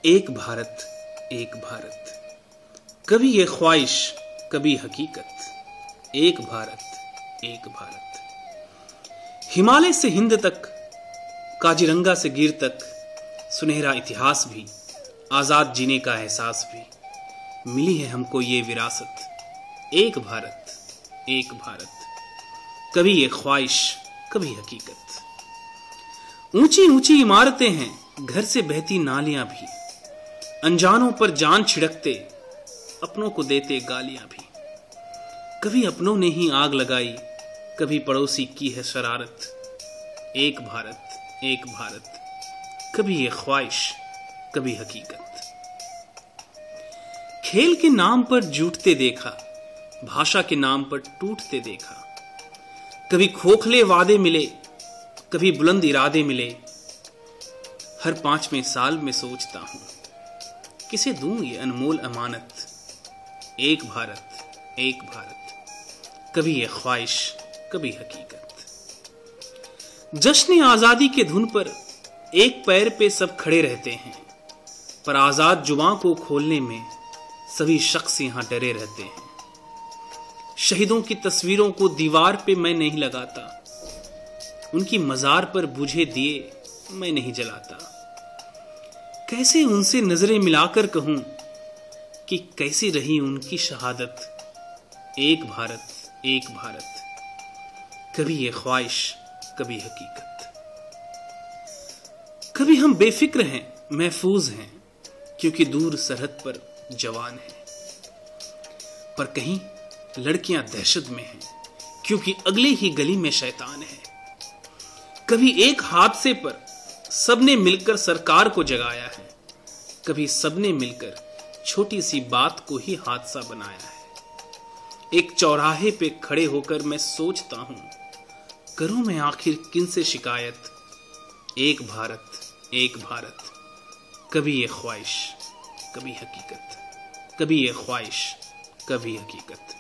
एक भारत एक भारत, कभी ये ख्वाहिश कभी हकीकत। एक भारत एक भारत। हिमालय से हिंद तक, काजीरंगा से गिर तक, सुनहरा इतिहास भी, आजाद जीने का एहसास भी, मिली है हमको ये विरासत। एक भारत एक भारत, कभी ये ख्वाहिश कभी हकीकत। ऊंची ऊंची इमारतें हैं, घर से बहती नालियां भी, अनजानों पर जान छिड़कते, अपनों को देते गालियां भी। कभी अपनों ने ही आग लगाई, कभी पड़ोसी की है शरारत। एक भारत, कभी ये ख्वाहिश कभी हकीकत। खेल के नाम पर जूटते देखा, भाषा के नाम पर टूटते देखा। कभी खोखले वादे मिले, कभी बुलंद इरादे मिले। हर 5वें साल में सोचता हूं, किसे दूं ये अनमोल अमानत। एक भारत, कभी ये ख्वाहिश कभी हकीकत। जश्न आजादी के धुन पर एक पैर पे सब खड़े रहते हैं, पर आजाद जुबान को खोलने में सभी शख्स यहां डरे रहते हैं। शहीदों की तस्वीरों को दीवार पे मैं नहीं लगाता, उनकी मजार पर बुझे दिए मैं नहीं जलाता। कैसे उनसे नजरें मिलाकर कहूं कि कैसी रही उनकी शहादत। एक भारत, कभी ये ख्वाहिश कभी हकीकत। कभी हम बेफिक्र हैं, महफूज हैं, क्योंकि दूर सरहद पर जवान हैं। पर कहीं लड़कियां दहशत में हैं, क्योंकि अगले ही गली में शैतान है। कभी एक हादसे पर सबने मिलकर सरकार को जगाया है, कभी सबने मिलकर छोटी सी बात को ही हादसा बनाया है। एक चौराहे पे खड़े होकर मैं सोचता हूं, करूं मैं आखिर किन से शिकायत। एक भारत, कभी ये ख्वाहिश कभी हकीकत, कभी ये ख्वाहिश कभी हकीकत।